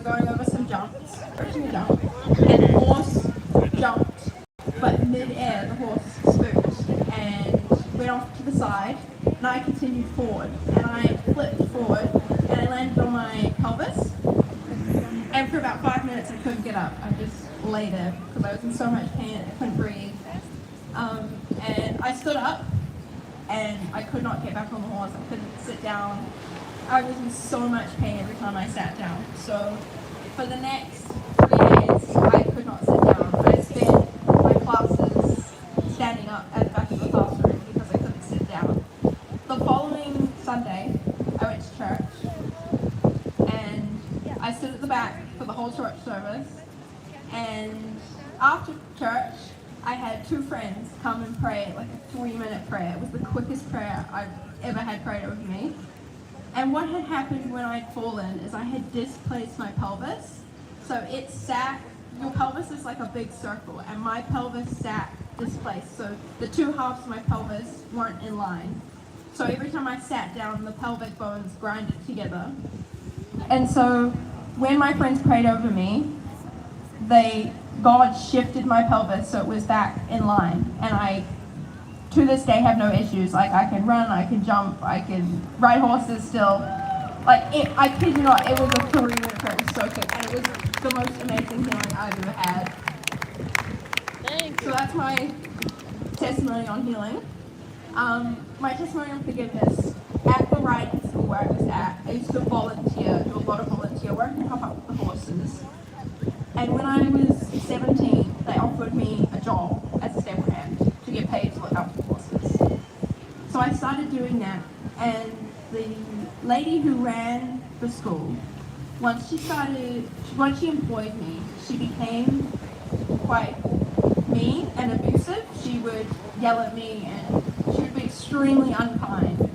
were going over some jumps, approaching a jump, and the horse jumped, but mid-air the horse spooked and went off to the side, and I continued forward, and I flipped forward, and I landed on my pelvis, and for about 5 minutes I couldn't get up. I just lay there because I was in so much pain, I couldn't breathe. And I stood up, and I could not get back on the horse. I couldn't sit down. I was in so much pain every time I sat down. So for the next 3 days, I could not sit down. I spent my classes standing up at the back of the classroom because I couldn't sit down. The following Sunday, I went to church, and I stood at the back for the whole church service. And after church, I had 2 friends come and pray, like a 3-minute prayer. It was the quickest prayer I've ever had prayed over me. And what had happened when I'd fallen is I had displaced my pelvis. So it sat, your pelvis is like a big circle, and my pelvis sat displaced. So the 2 halves of my pelvis weren't in line. So every time I sat down, the pelvic bones grinded together. And so when my friends prayed over me, God shifted my pelvis so it was back in line, and I, to this day, have no issues. Like, I can run, I can jump, I can ride horses still. Like, I kid you not, it was a 3-minute prayer. It was so quick, and it was the most amazing healing I've ever had. Thank you. So that's my testimony on healing. My testimony on forgiveness. At the riding school where I was at, I used to volunteer, do a lot of volunteer work and help out with the horses. And when I was 17, they offered me a job as a stable hand to get paid to look after horses. So I started doing that, and the lady who ran the school, once she employed me, she became quite mean and abusive. She would yell at me, and she would be extremely unkind.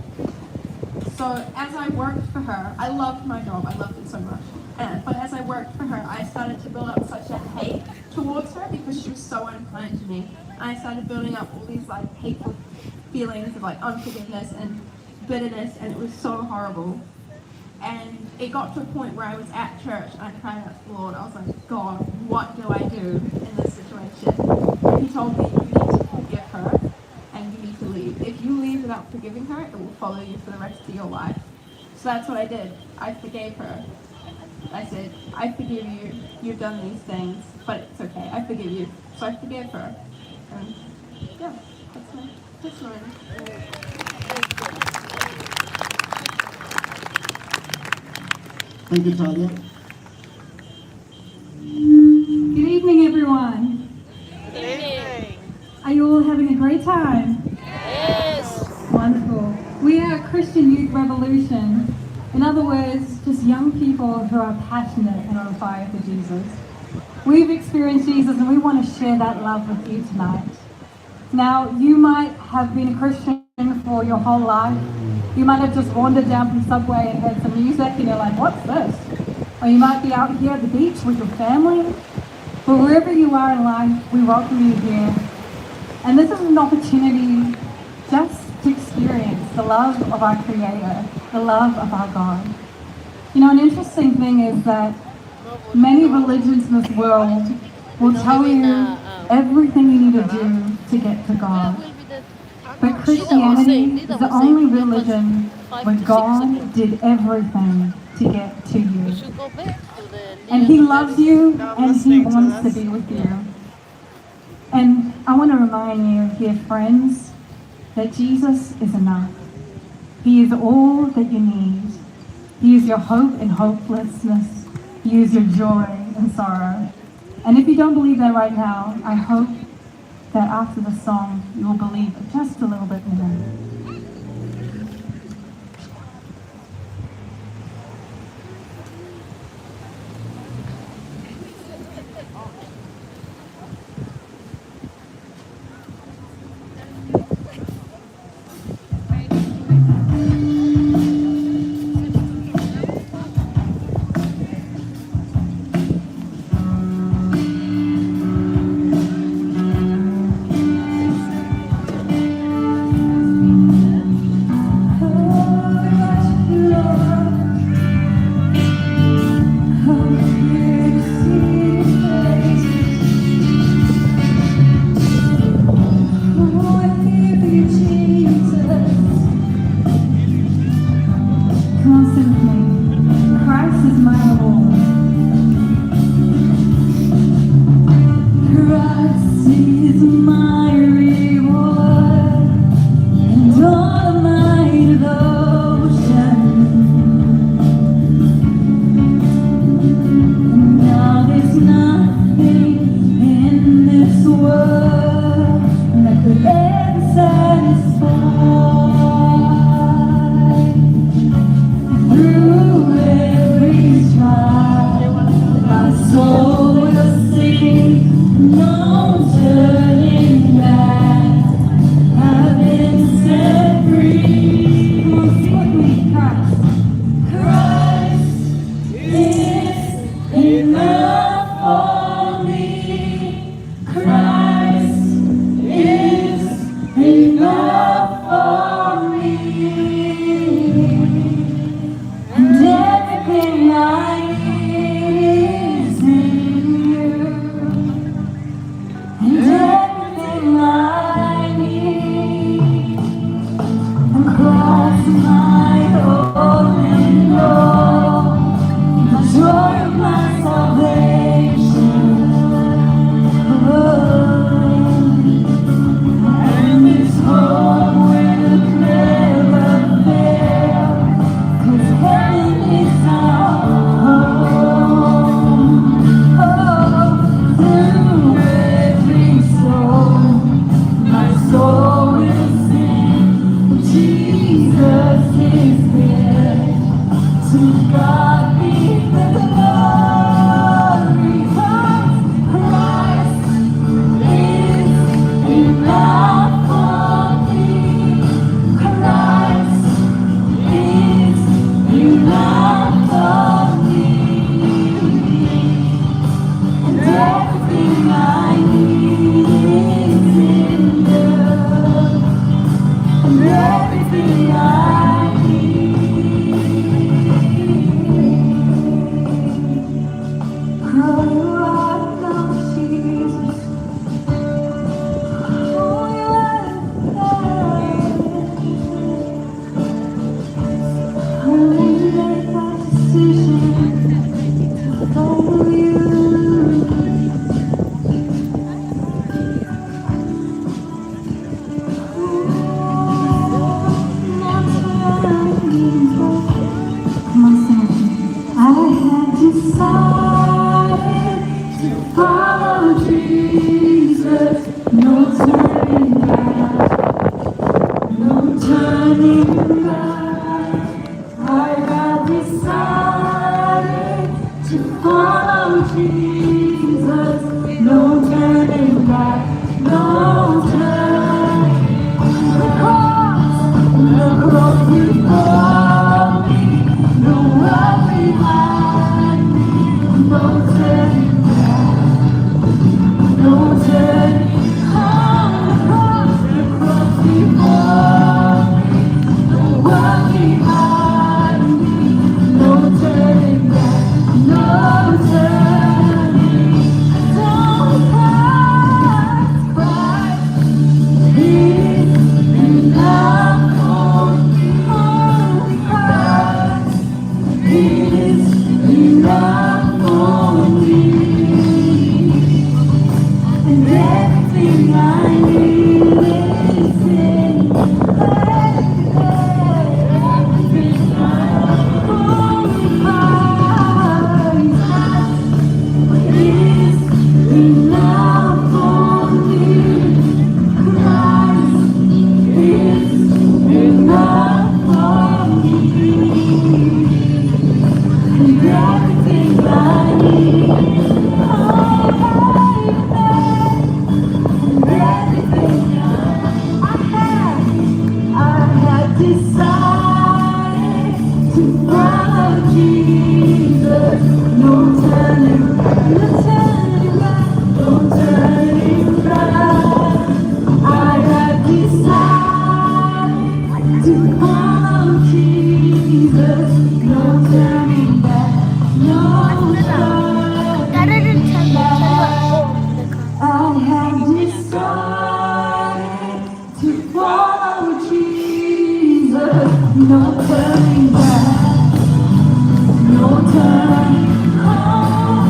So as I worked for her, I loved my job, I loved it so much. But as I worked for her, I started to build up such a hate towards her because she was so unkind to me. And I started building up all these like hateful feelings of like unforgiveness and bitterness, and it was so horrible. And it got to a point where I was at church and I cried out to the Lord. I was like, God, what do I do in this situation? And He told me, you need to forgive her and you need to leave. If you leave without forgiving her, it will follow you for the rest of your life. So that's what I did. I forgave her. I said, I forgive you, you've done these things, but it's okay, I forgive you. So I forgave her. And yeah, that's my testimony. Thank you, Talia. Good evening, everyone. Good evening. Are you all having a great time? Yes. Wonderful. We are a Christian Youth Revolution. In other words, just young people who are passionate and on fire for Jesus. We've experienced Jesus and we want to share that love with you tonight. Now, you might have been a Christian for your whole life. You might have just wandered down from Subway and heard some music and you're like, what's this? Or you might be out here at the beach with your family. But wherever you are in life, we welcome you here. And this is an opportunity just to experience the love of our Creator, the love of our God. You know, an interesting thing is that many religions in this world will tell you everything you need to do to get to God. But Christianity is the only religion where God did everything to get to you. And He loves you and He wants to be with you. And I want to remind you, dear friends, that Jesus is enough. He is all that you need. He is your hope in hopelessness. He is your joy in sorrow. And if you don't believe that right now, I hope that after the song, you will believe just a little bit more. to follow Jesus, no turning back, no turning. The cross before me, the world behind me, no turning back, no turning. The cross before me, the world behind me, no turning back, no turning. So Christ is enough for me. Christ is enough for me. And everything I need is in everything I is enough for me. Christ is enough for me. And everything I need, everything I have decided to follow Jesus. No turning back, no turning back, no turning back. I have decided to follow Jesus. No turning back, no turning back. I have decided to follow Jesus. No turning back, no turning home.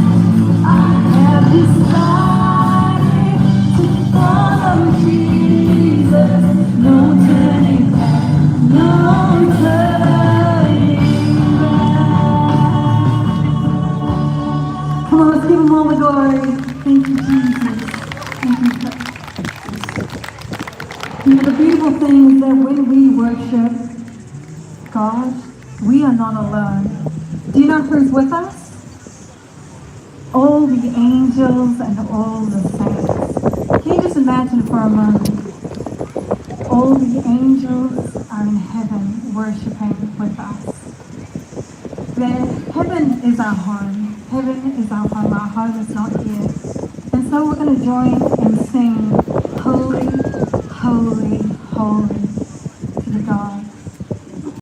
I have decided to follow Jesus. No turning back, no turning back. Come on, let's give him all the glory. Thank you, Jesus. Thank you, Christ. You know, the beautiful thing is that when we worship God, we are not alone. Do you know who's with us? All the angels and all the saints. Can you just imagine for a moment? All the angels are in heaven worshiping with us. Heaven is our home. Heaven is our home. Our home is not here. And so we're going to join and sing